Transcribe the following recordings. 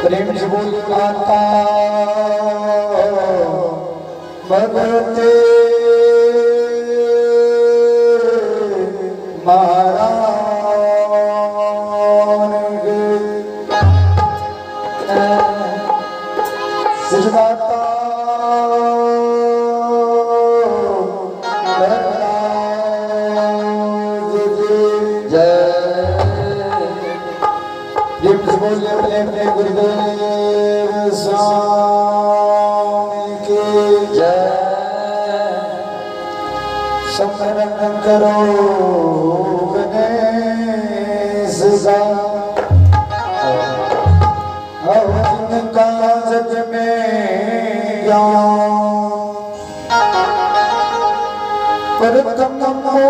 प्रेम से बोल माता भगवते सिद्धाता अपने गुरुदेव स्वामी की जय। समरण करो गणेश जिनका जग में ज्ञान प्रथम हो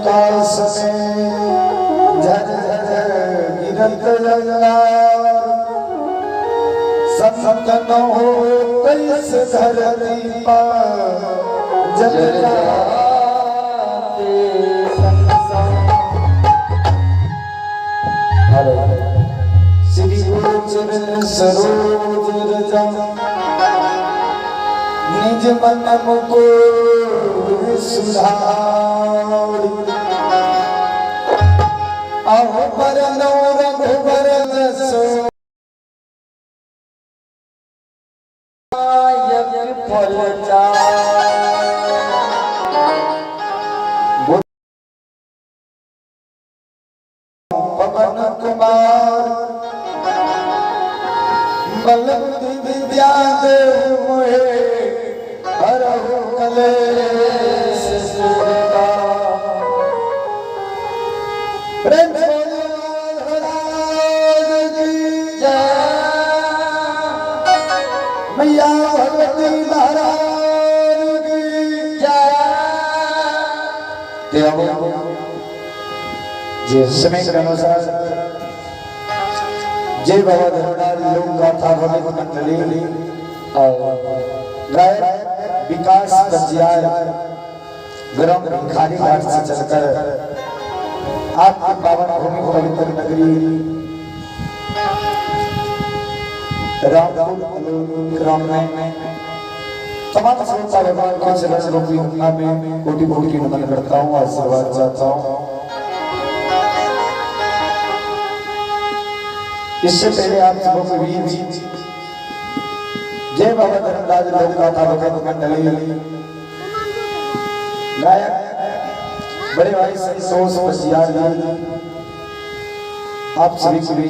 आकाश में झर झर तीरथ संतन हो कैस धरती पर जग जाते श्री गुरु चरण सरोज रजा निज मन मुकुर सुधार अहो बरनो रघुबर दसो फल पवन कुमार बल विद्या देव मोहे हरहु कलेश सुरता प्रेम मैया भगवती महाराज की जय। जे समय के अनुसार जय बाबा धर्मदार लोक गाथा भविक मंडली गायक विकास कंजियार ग्राम भिखारी घाट से चलकर आपकी पावन भूमि पवित्र नगरी रामपुर ग्राम में तमाम श्रोता भगवान के चरण रूपी में कोटि कोटि नमन करता हूँ, आशीर्वाद चाहता हूँ। इससे पहले आप सबों को भी जय बाबा धर्मराज लोक गाथा भगवत मंडली गायक बड़े भाई श्री सोस बसियार आप सभी को भी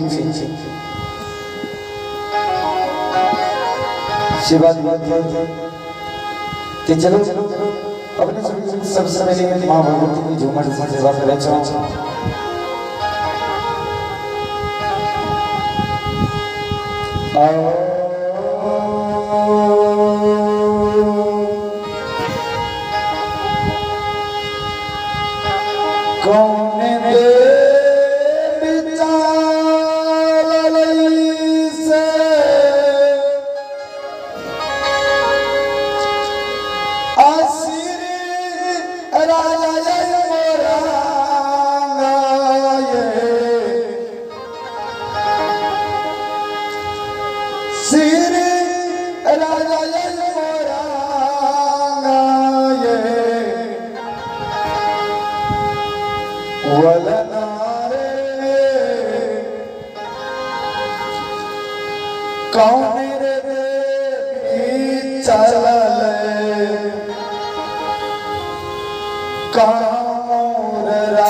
सेवा कि चलो अपने सभी सबसे पहले माँ भगवती की झूमर से सेवा करे कौन दे से आसिरी राजा मोरा श्री राजा मोरा वलनारे कौन रे चलले कामोरा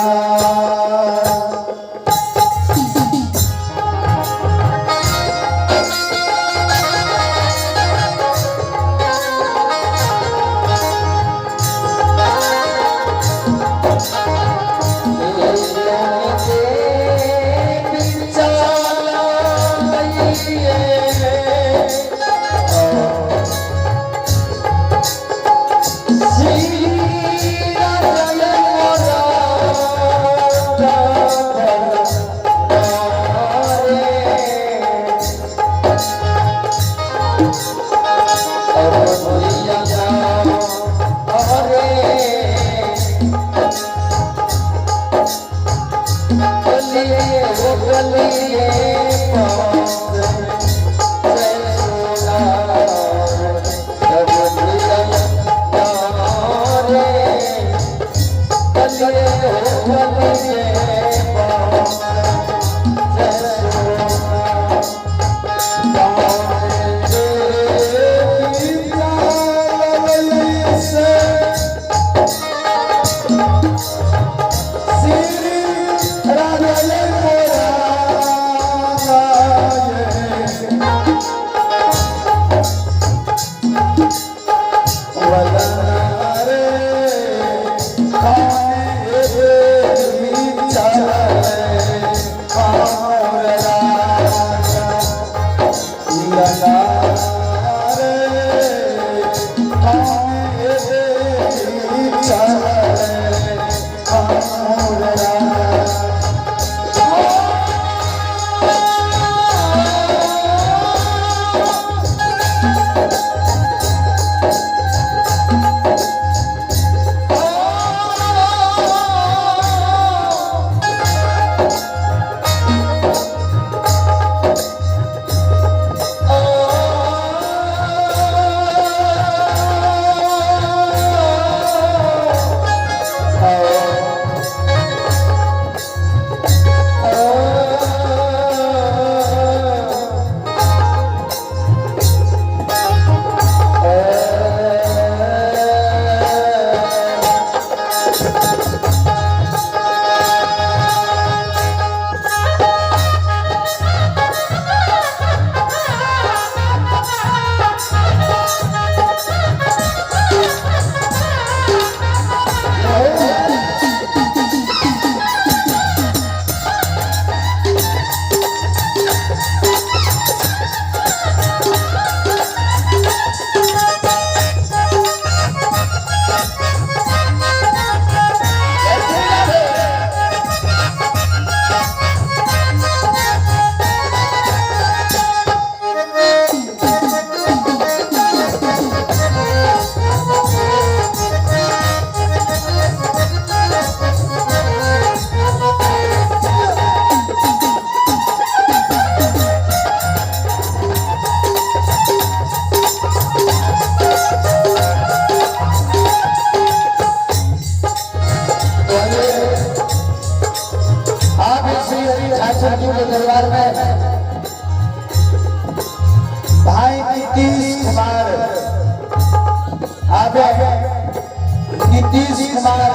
नीतीश कुमार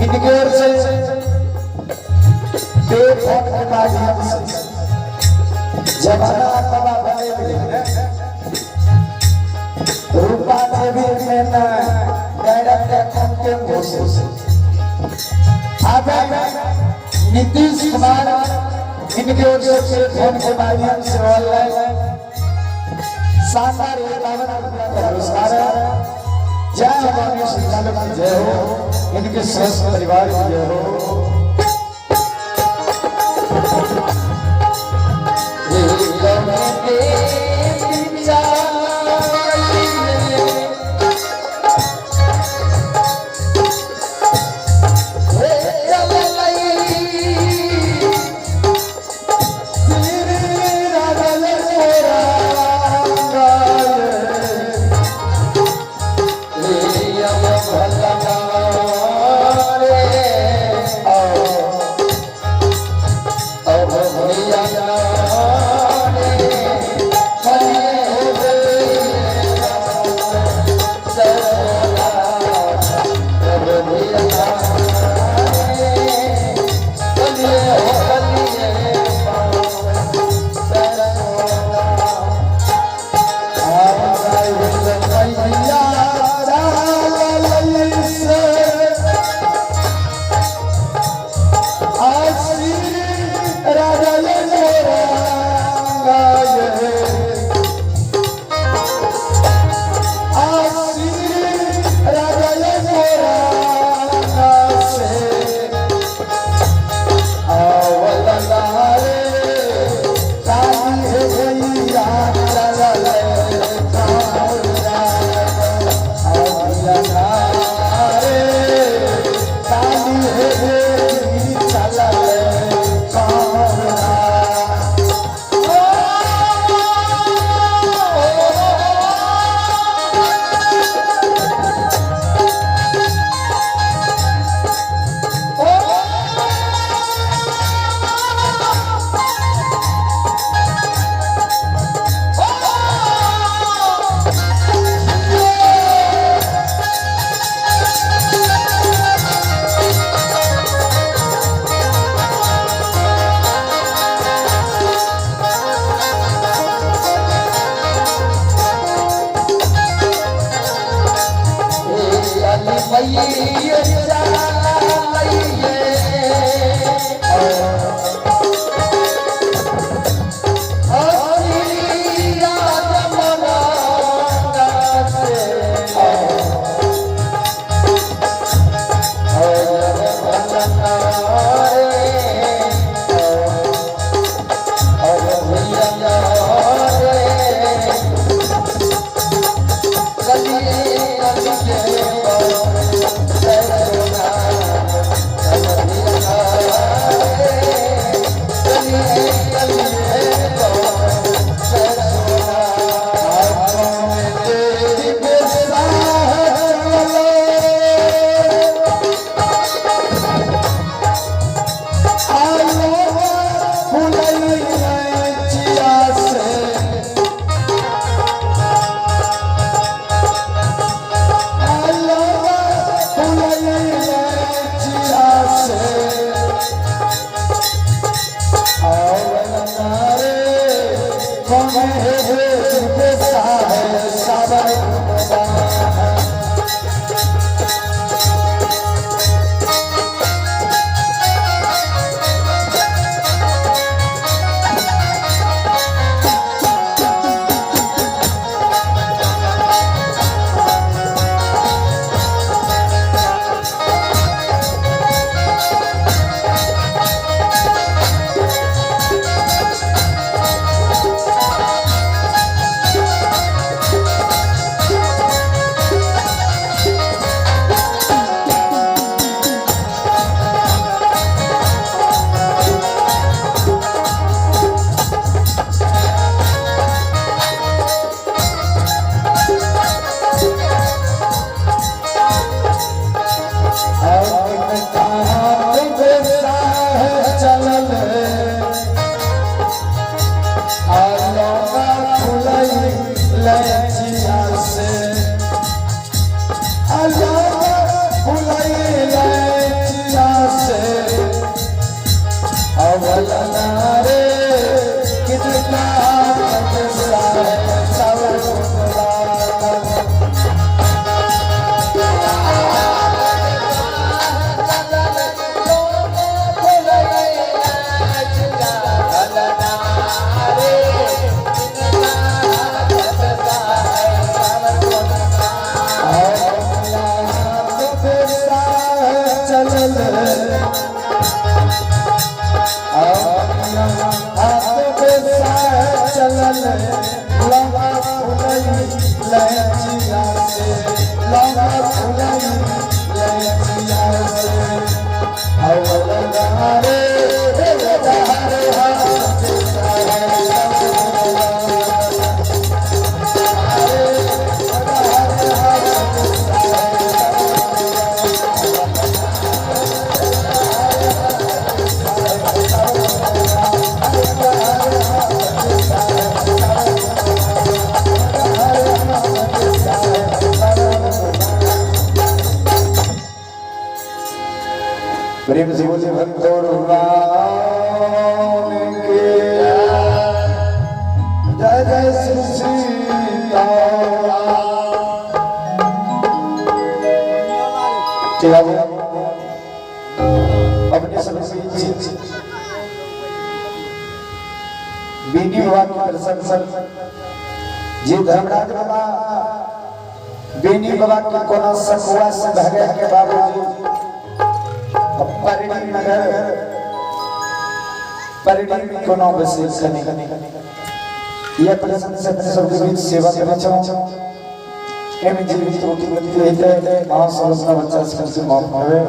इनके ओर से बेफोन के माध्यम से जमाना तबा बने हुए रूपा देवी में डायरेक्ट अकाउंट के घोषित आगे नीतीश कुमार इनके ओर से फोन के माध्यम से ऑनलाइन शानदार 51 रुपया का पुरस्कार है। जय भवानी संचालक की जय हो, इनके समस्त परिवार की जय हो। Jai प्रेम से बोले भक्तों राम के जय जय श्री सीताराम। अपने सबसे बीनी बाबा की प्रशंसा जी धर्मराज बाबा बीनी बाबा की कोना सखुआ से भगे के बाबूजी परिणी नगर परिणी कोना बसे कने ये प्रशंसा से सबके बीच सेवा करना चाहूं एम जीवित त्रुटि गति रहते मां सरस्वती बच्चा से माफ होवे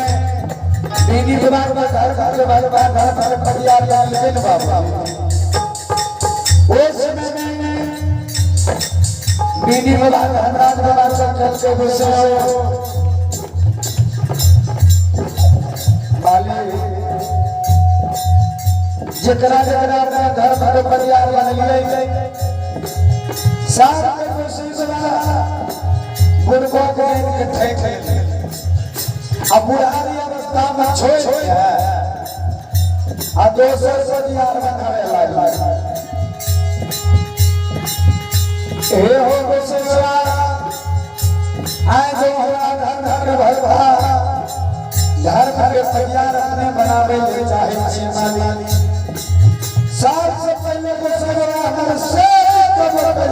बीनी विभाग में घर परिवार लेकिन बाबा उस समय में बीनी विभाग धनराज बाबा सब के विषय माली जकरा जकरा अपना घर परिवार बन लिए साथ में विषय गुरबा के इकट्ठे थे अब बुढ़ारी अवस्था में छोड़ दिया आ दोसर से दियार बनावे लगा ए हो बसेरा आए जो हमरा घर भरवा घर के परिवार अपने बनावे ले चाहे छी माली सबसे पहले बसेरा हमर से कबर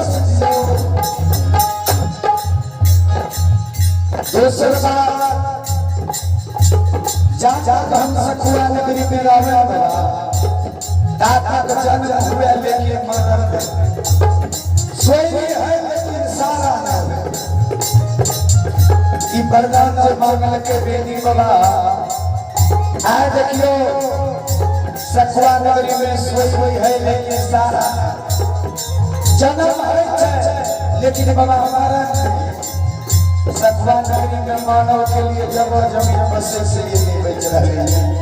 दूसरा जा हम सखुआ नगरी में आवे वाला दाता का जन्म हुआ लेकिन मानव सोई है लेकिन सारा न हुए। ई वरदान से मांगल के बेनी बाबा आज देखियो सखुआ नगरी में सोई है लेकिन सारा जन्म है लेकिन बाबा हमारा सखुआ नगरी में मानव के लिए जगह जमीन बसे से ये नहीं बेच रहे हैं।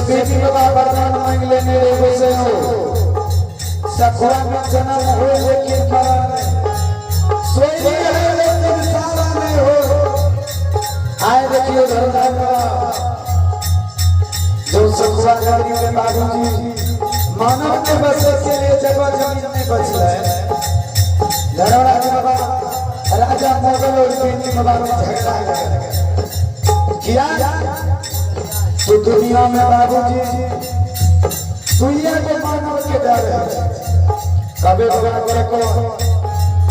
बेटी बाबा वरदान मांग लेने से हो सखुआ में जन्म हो लेकिन मरा नहीं सोई है लेकिन सारा नहीं हो। आए देखिए वरदान जो सखुआ नगरी में बाबूजी मानव के बसे के लिए जगह जमीन में बच रहे धरमराज बाबा राजा मोगल और बेटी बाबा में झगड़ा किया तो दुनिया में बाबूजी दुनिया के मानव के डर है कभी भगवान को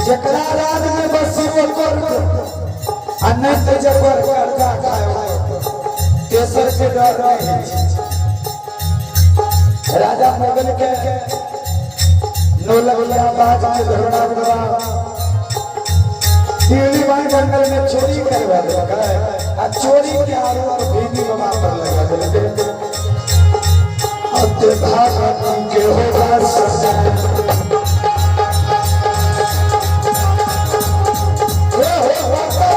जकरा राज में बसी वो कर अनंत जबर करता खाए केसर से डर नहीं। राजा मोगल के नौलखिया बाज में धरमराज बाबा दिल्ली बाई जंगल में चोरी करवा दिया चोरी के आरोप बेटी बाबा पर लगा दे अब भागवती के होगा सजा हो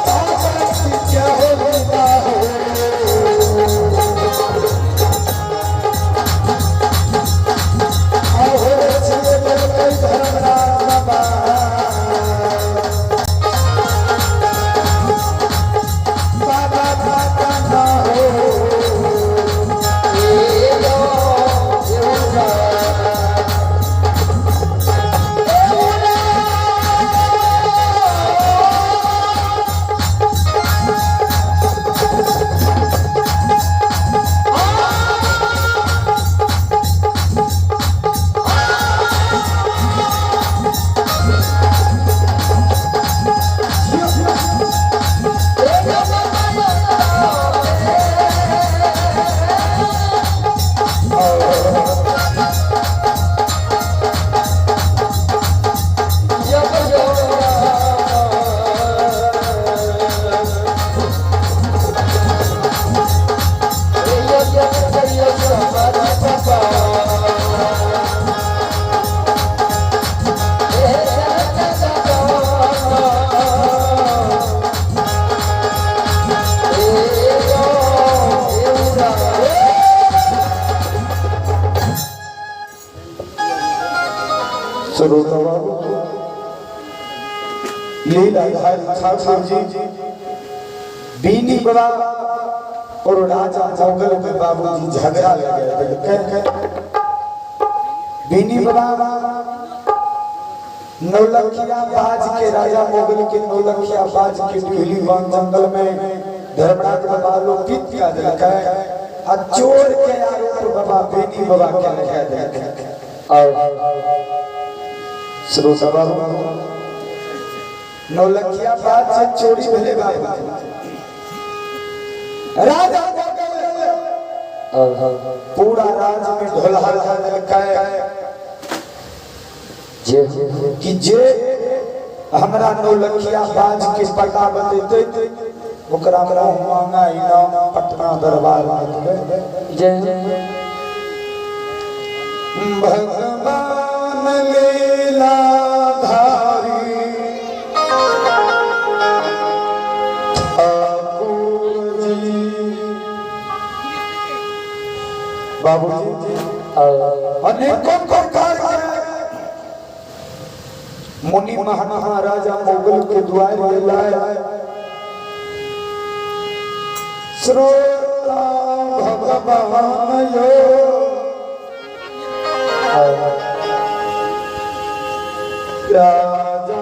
श्रोता लीला ठाकुर जी बीनी बाबा और राजा मोगल में बाबूजी झगड़ा लगे बीनी बाबा नौलखिया बाज के राजा मोगल के नौलखिया बाज के ढीली वन जंगल में धर्मराज बाबा लोग पीत का दिलका और चोर के आरोप बाबा बीनी बाबा के लगा दिलका और श्रोता बाबू नौलखिया बाज से चोरी भेले बाबा राजा पूरा राज में ढोलहा दिलका कि जे हमरा नौलखिया बाज के पता बतेते ओकरा हमरा मांगा इनाम पटना दरबार में जय भगवान लीला धारी बाबूजी अनेकों प्रकार के मुनि महाराजा मोगल के द्वार लाए श्रोता भगवान यो राजा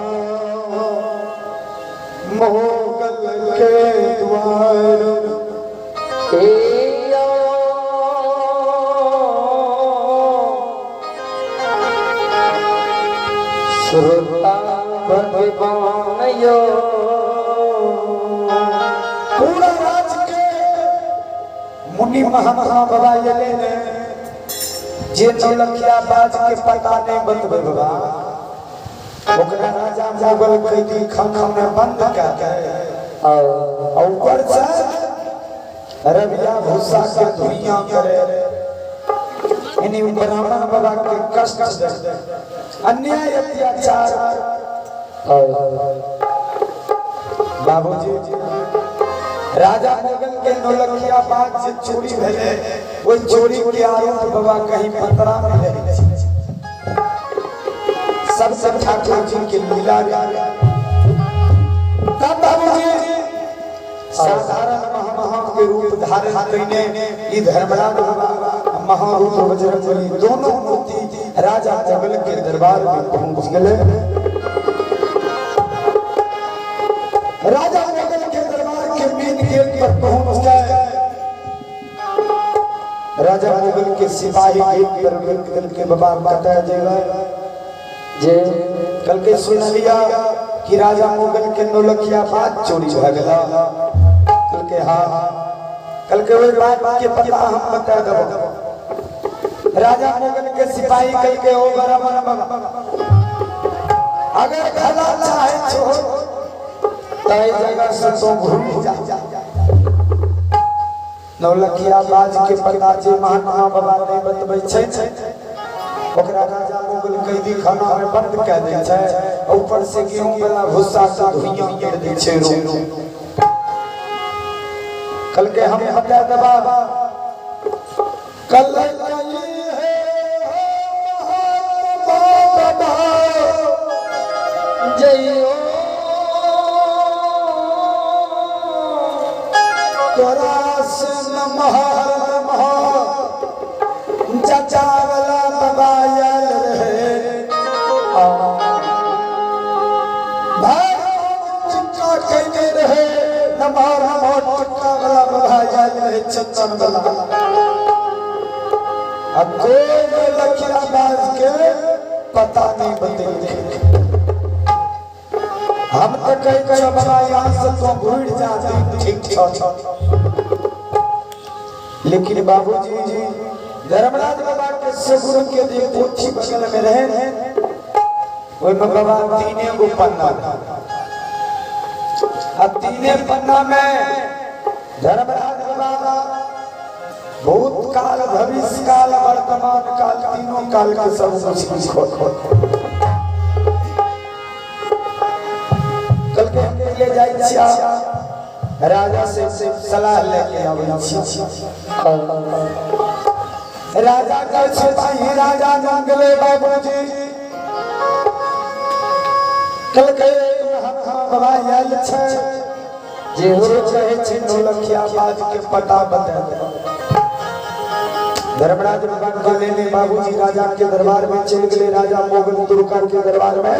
मोगल के द्वार श्रोता भगवान यो पूरा राज के मुनि बाबा ये ले जे नौलखिया बाज के पता नहीं बतबे बाबा ओकरा राजा मोगल कैदी खाना में बंद कर के और ऊपर से रबिया भूसा के धुइयां करे इन्हीं ब्राह्मण बाबा के कष्ट अन्याय अत्याचार बाबूजी राजा मोगल के नौलखिया बाज से चोरी भेले वो चोरी के आरोप बाबा कहीं पतरा में ले सब ठाकुर जी के लीला तब बाबूजी साधारण महा के रूप धारण करने ई धर्मराज बाबा महारूप बजरंगबली दोनों मूर्ति राजा मोगल के दरबार में पहुंच गए राजा मोगल के दरबार के मेन गेट पर पहुंच गए राजा मोगल के सिपाही गेट पर कल के बाबा बता देगा जे कल के सुन लिया कि राजा मोगल के नौलखिया बाज चोरी भ गेला कल के हां कल के वही बात के पता हम बता देबो राजा मोगल के सिपाही कल के हो बराबर बाबा अगर भला चाहे छोड़ तय जगह से तो घूम जा नौलखिया बाज के पता जे महान बाबा नहीं बतबै छै ओकरा राजा मोगल कैदी खाना में बंद कर दे छै ऊपर से गेहूं वाला भुस्सा से धुइयां कर दे छै रो कल के हम हटा दबा कल जइयो तोरा से नमः चाचा वाला बाबा आयल रहे भाई चिक्का कहते रहे नमः चिक्का वाला बाबा आयल रहे चंदन वाला अब कोई नौलखिया बाज के पता नहीं बतेले हम तो कई बाबा यहाँ से तो भूल जाते ठीक लेकिन बाबूजी धर्मराज बाबा के सगुरु के देख पोथी बगल में रहे ओई में बाबा तीने गो पन्ना अब तीने पन्ना में धर्मराज बाबा भूत काल भविष्य काल वर्तमान काल तीनों काल के सब कुछ लिखो कल के हम ले जाई छिया राजा से सलाह लेके आबै छी राजा के सिपाही राजा जंगले बाबूजी कल के महात्मा बाबा आयल छै जे हो चाहे छै नौलखिया बाज के पता बता दे। धर्मराज भगवान के लेने बाबूजी राजा के दरबार में चल गए। राजा मोगल तुर्का के दरबार में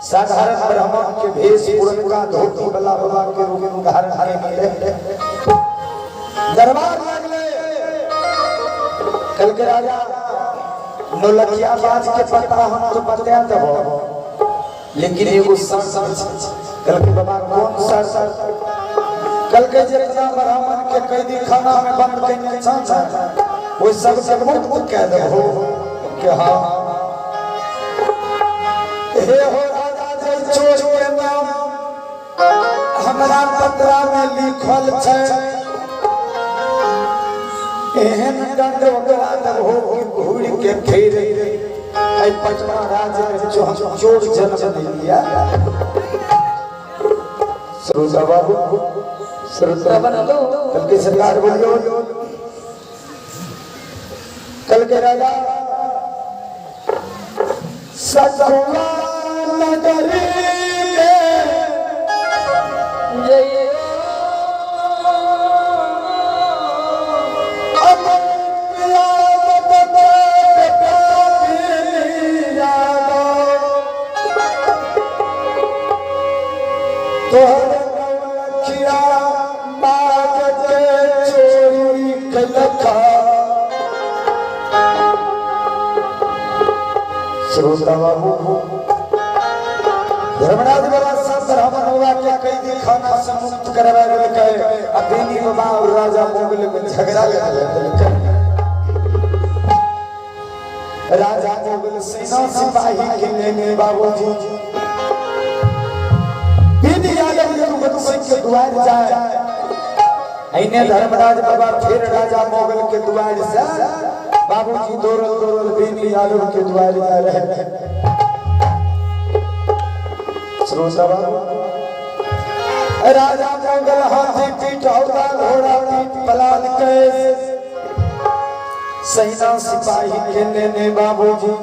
साधारण ब्राह्मण के भेष पुरनका धोती वाला बाबा के रूप में धारण किए दरबार लगले। कल के राजा नौलखिया बाज के पता हम तो बता देबो, लेकिन एगो शर्त कल के बाबा कौन शर्त? कल के जितना ब्राह्मण के कैदी खाना में बंद करने चाहता वो सब से मुक्त कह देबो कि हां हे हो राजा जय चोर के नाम हमरा पत्रा में लिखल छै, एहन दंड ओकरा देबो घूर के फिर आई पटना राज्य में जो हम चोर जन्म दिया। श्रोता बाबू श्रोता बना लो। कल की सरकार बोलियो कल के राजा सतवा नगरी में धर्मराज बाबा सब ब्राह्मण हुआ के कैदी खाना से मुक्त करवा देलकै। अबेनी बाबा और राजा मोगल में झगड़ा लगा देलकै। राजा मोगल सेना सिपाही के लेने बाबूजी बीनी यादव युवक सिंह के द्वार जाए। इन्हें धर्मराज बाबा फिर राजा मोगल के द्वार से बाबूजी दौड़ल दौड़ल बीनी यादव के द्वार जा रहे हैं। राजा मोगल हाथी पीठौता घोड़ा पीठ पलान के सेना सिपाही के लेने बाबूजी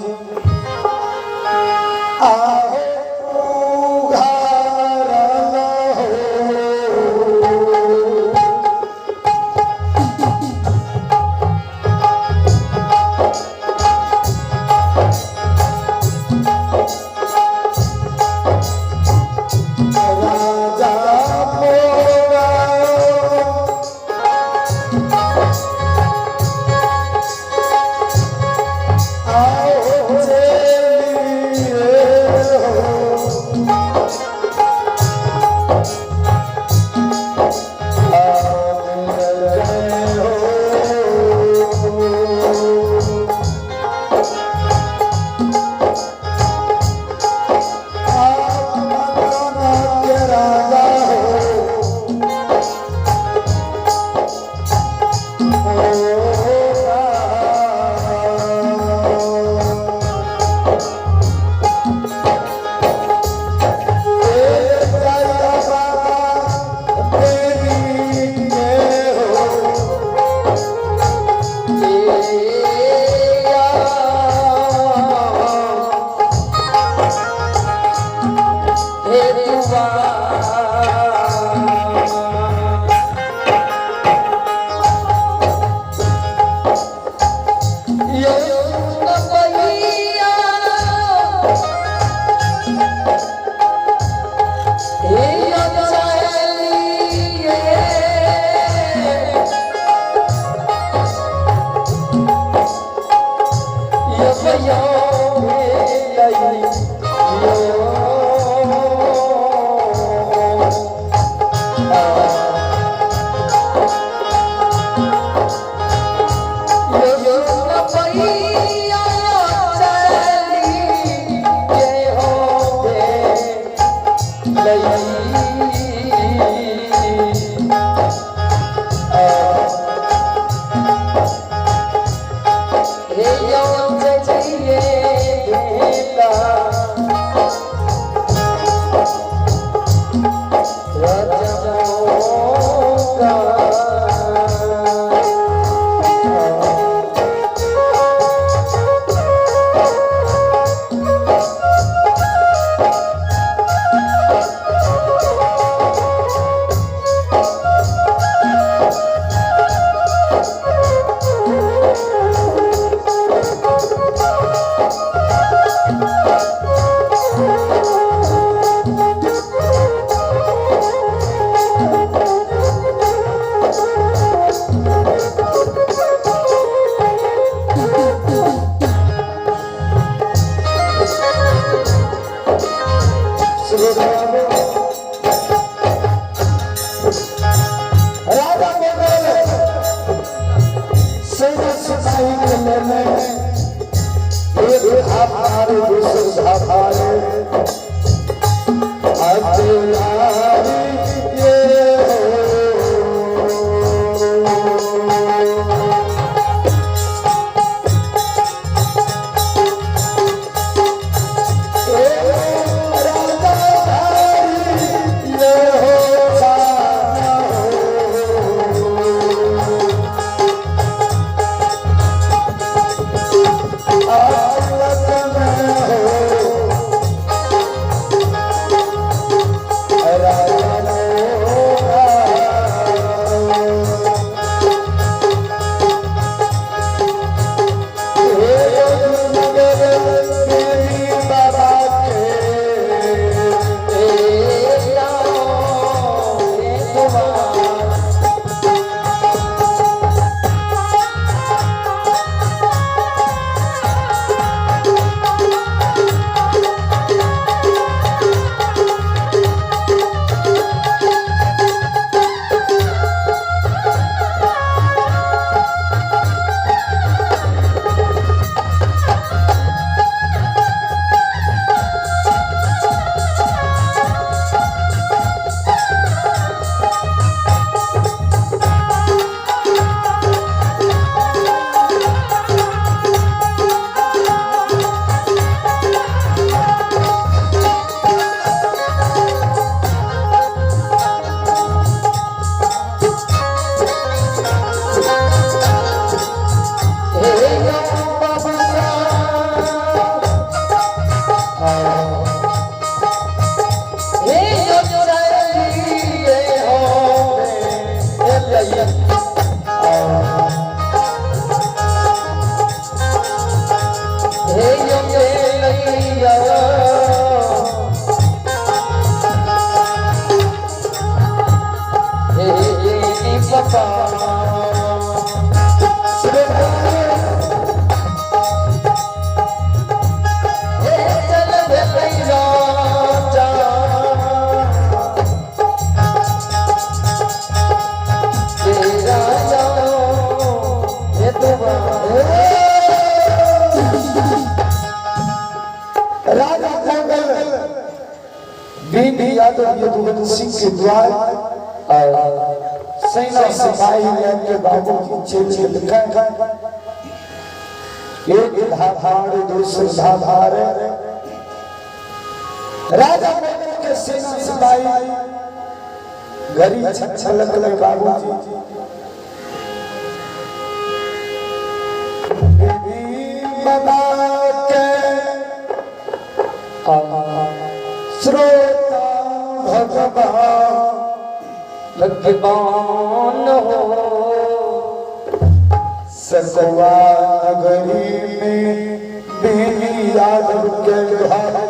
Oh राजा मोगल सेना सिपाही के में एक धार दूसरा धार यदुवंशी सिंह के द्वारा सेना सिपाही के बाबू की चेल एक धार दूसरा धार राजा के सेना सिपाही घड़ी छलक ले बाबू जी बाबा के श्रोता भगवान हो ससुआ नगरी में बेनी यादव के घाट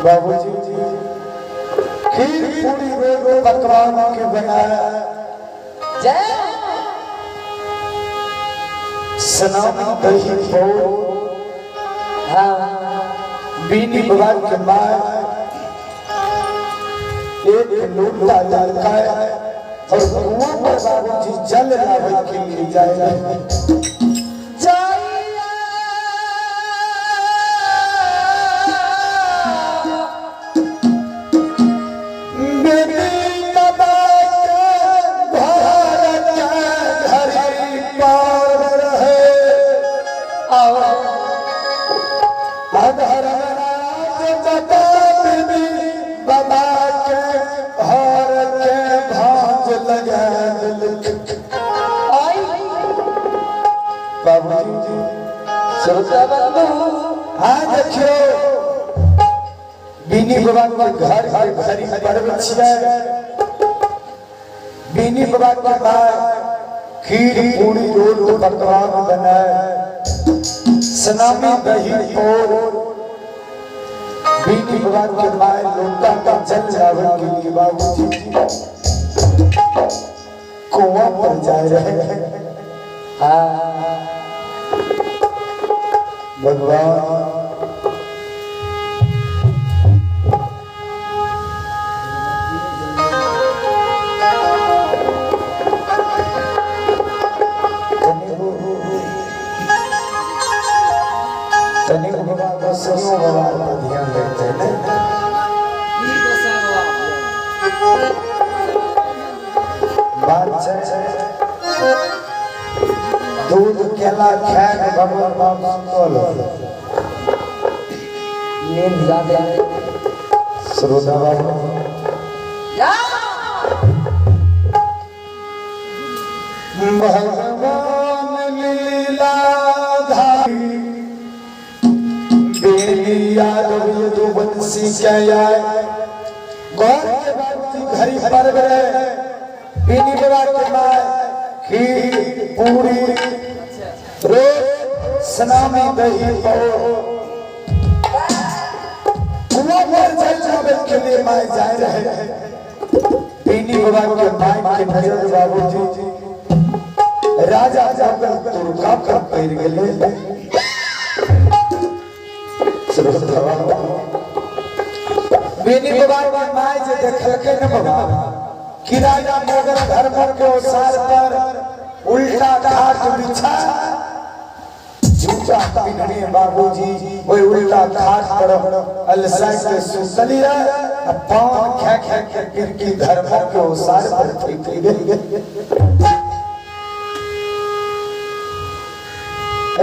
बाबूजी खीर पूरी रोग पकवान के बनाया जय सनामी दही भोर बीनी भगवान के माय एक लोटा लड़काया और कुआं पर बाबूजी जल लावे के लिए जाए देखियो बीनी बाबा के घर घरी पर्व छियै बीनी बाबा के बाद खीर पूरी रोट पकवान बनाए सनामी दही और बीनी बाबा के माय लोटा का जल लावे के लिए बाबूजी कुआं पर जा रहे हैं भगवान तनिक बाबा का सनियों बाबा पर ध्यान देते हैं बात है दूध केला खाए के भगवान बाबा बोलो नींद ज्यादा श्रोता बाबा भगवान लीला धारी यादव यदु बंसी क्या गौर के बाबूजी घरी पर गए बीनी बाबा के माय खीर पूरी रोट सनामी दही और कुआं पर जल लावे के लिए माय जा रहे बीनी बाबा के माय के नजर बाबूजी राजा जाकर तुरका कर पैर गेले बीनी बाबा के माय जे देखलके न बाबा कि राजा मोगल धर्म के ओसार पर उल्टा खाट बिछा जूता पिनने बाबूजी ओए उल्टा खाट पर अलसा के सुतली रे पान खा खा के गिर की धर्म के ओसार पर फेंक गई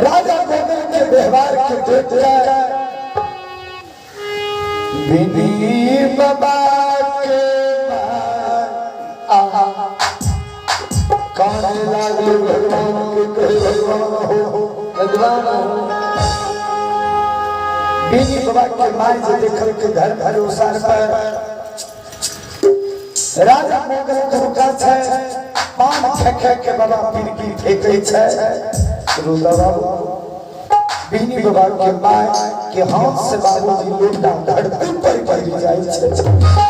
राजा मोगल के व्यवहार के देख के बीनी बाबा के काने लागे भगवान के कहे भगवान हो बीनी बाबा के माय जे देखल के घर घर उसार पर राजा मोगल धुका छै पान खेखे के बाबा पीर की फेंकै छै रुदा बाबू बीनी बाबा के माय के हाथ से बाबूजी लोटा धरती पर गिर जाय छै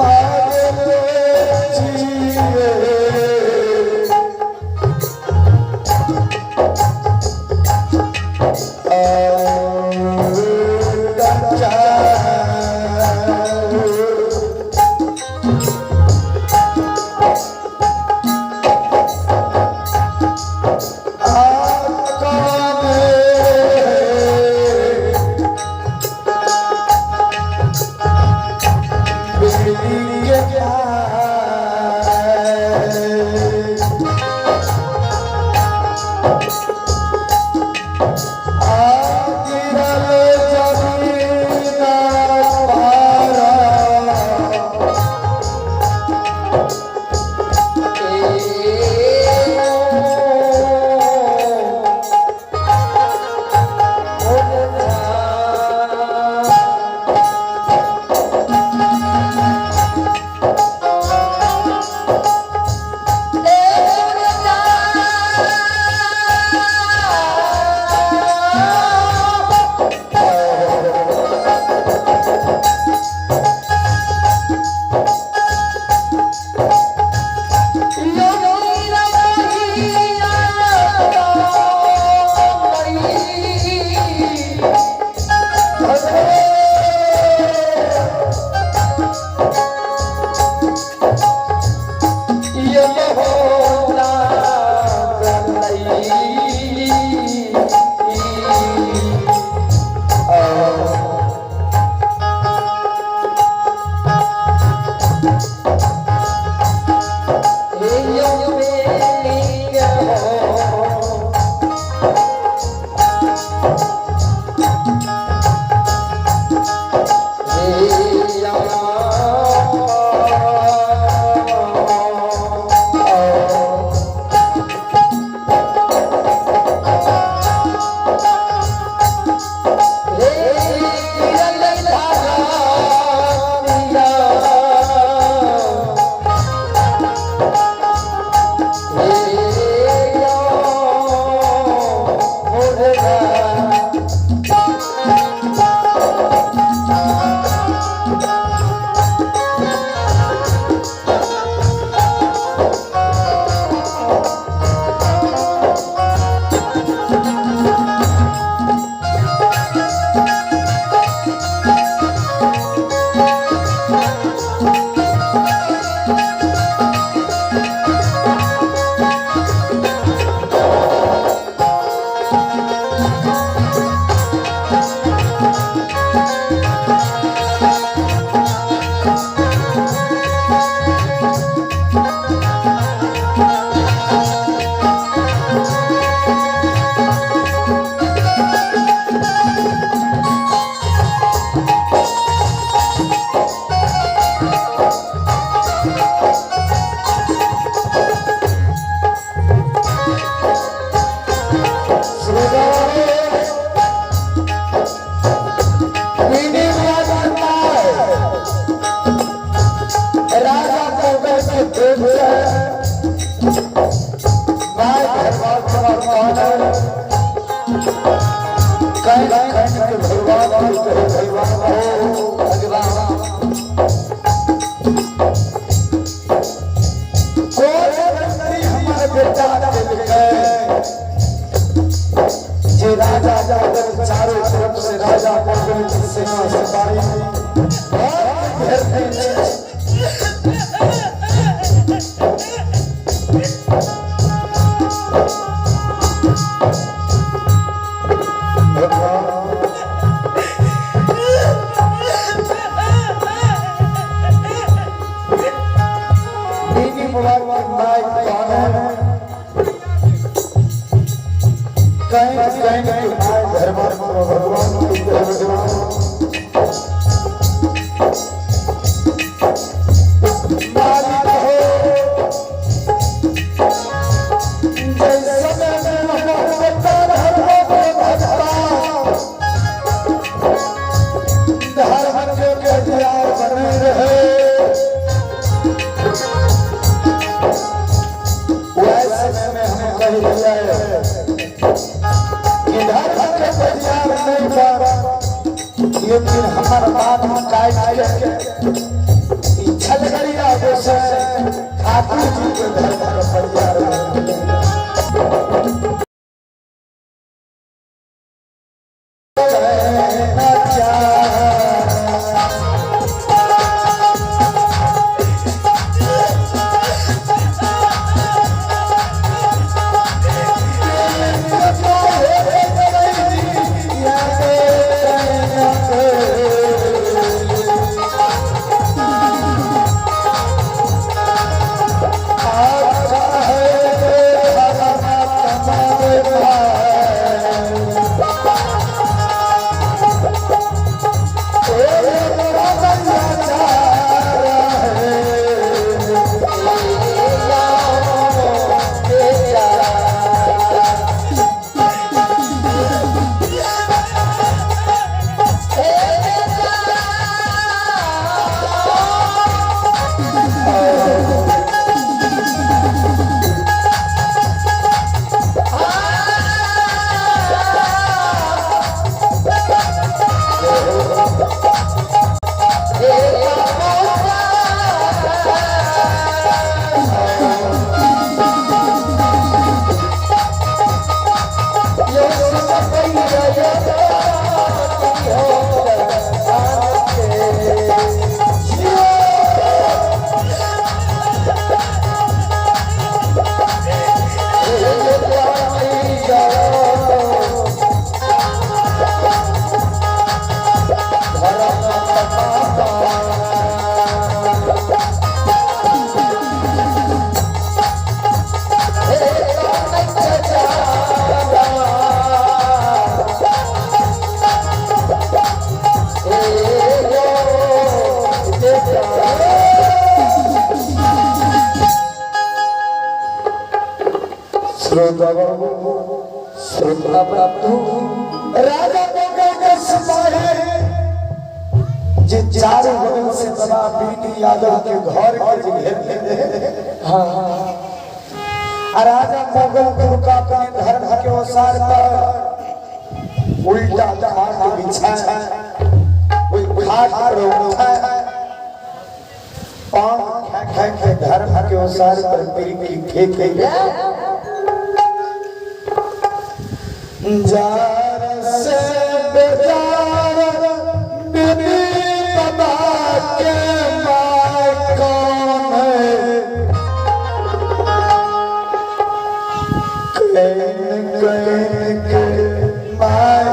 आगे मौका के प्रेम से माय भगवान कौन है कहीं के भगवान के भगवान हो भगवान कोई व्यक्ति हमारे बेटा दिल है जे राजा जाकर चारों तरफ से राजा मोगल की सेना सवारी बहुत घेरते हैं भगवान की लेकिन हमारा बात हम काट के इच्छा लगरिया से ठाकुर जी के घर पर परिवार श्रोता प्राप्त राजा मोगल के सिपाही जे चारों बगल से बाबा बीनी यादव के घर के घेर ले हां राजा मोगल को अपने धर्म के अनुसार पर उल्टा खाट बिछाया कोई खाट पर उठा पांव खा के धर्म के अनुसार पर पीली फेंके जार से बेजार बीबी बाबा के माय कौन है के माय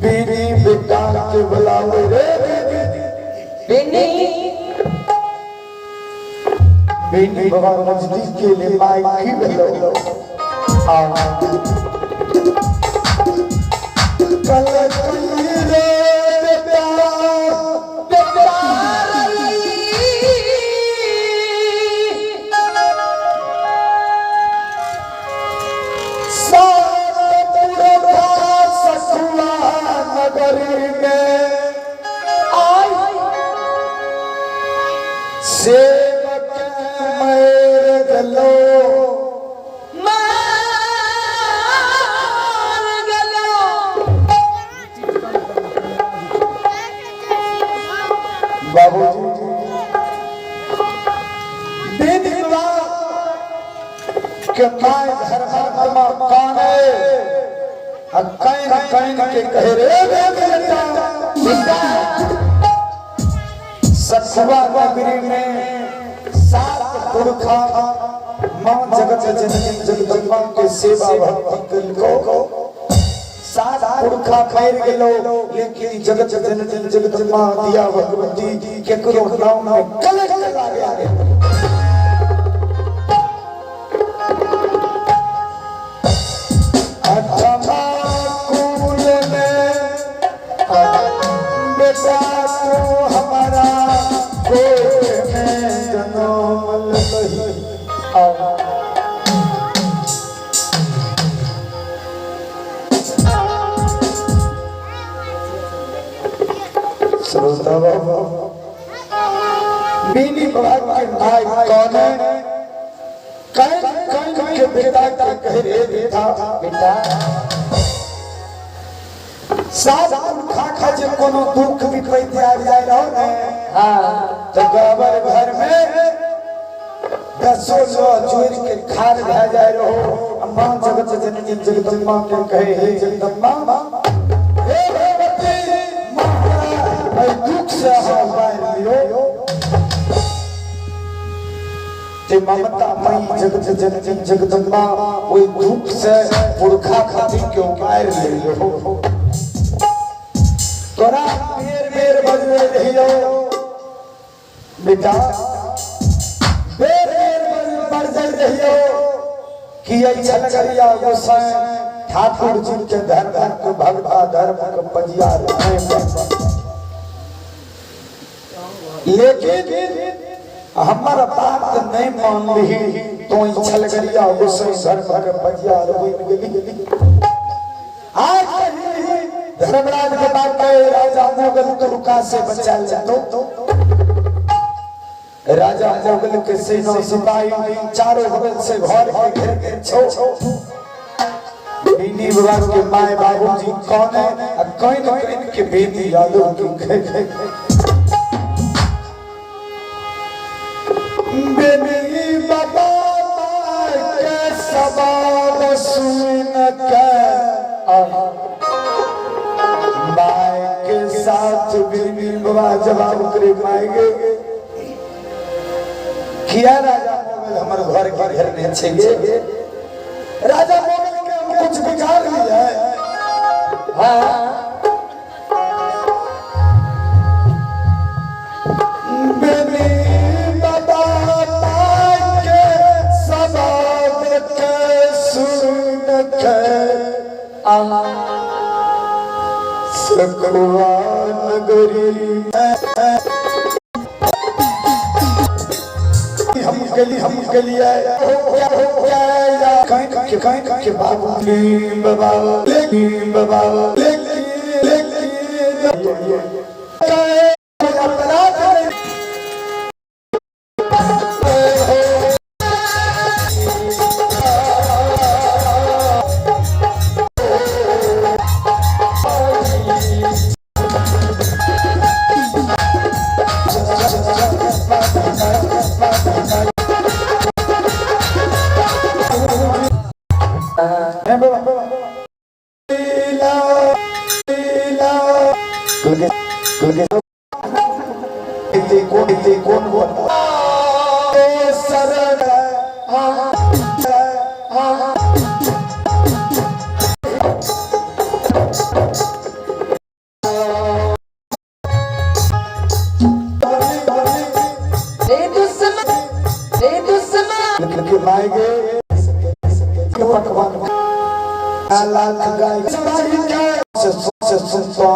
बीबी बेटा के बुलावे रे बीनी बीनी बाबा नजदीक के लिए माय की बुलाओ सेवक गलो बाबूजी के माय धर्मात्मा काने कैन के कहे रे बेटा सतवा नगरी में सात पुरखा मां जगत जननी जगदम्बा के सेवा भक्ति को सात पुरखा खैर गेलो लेकिन जगत जननी जगदम्बा दिया भगवती के करो नाम में कलक लागे आगे बेटा तू हमारा गोद में जन्म लही श्रोता बाबा बीनी बाबा के भाई कौन है कौन के बेटा का कह रे बेटा सात खा खा जे कोनो दुख विपत्ति आ जाए रहो ने हां तो गबर घर में दसो लो जोर के खार भा जाए रहो मां जगत जननी जगदम्बा के कहे हे जगदम्बा हे भगवती मां दुख से हमारे लियो ते ममता मई जगत जननी जगदम्बा ओई दुख से पुरखा खातिर के उपाय ले लो तोरा बेर बेर बजले रहियो बेटा बेर बेर बजले रहियो कि ऐसा लगरिया गोसाई ठाकुर जी के धर्म के भगता धर्म के पजिया लेकिन हमारा बात नहीं मान ली तो ऐसा लगरिया गोसाई धर्म के पजिया बन गेली आज धर्मराज के बात पे राजा मोगल तुर्का से बचा लेतो राजा मोगल के सेना सिपाही चारों बगल से घर के घेर के छो बीनी बाबा के माय बाबूजी कौन है कौन के बेटी यादव की बेनी बाबा के सवाल सुन के माय के साथ बीबी बाबा जवाब करे मांगे किया राजा मोगल हमारे घर के घर में छेगे राजा मोगल के हम कुछ बिगाड़ लिया है हां बेनी बाबा के सवाल के सुन के सकवा नगरी हम गलिया कहीं के बाबू बाबा लाख गाय से सुनता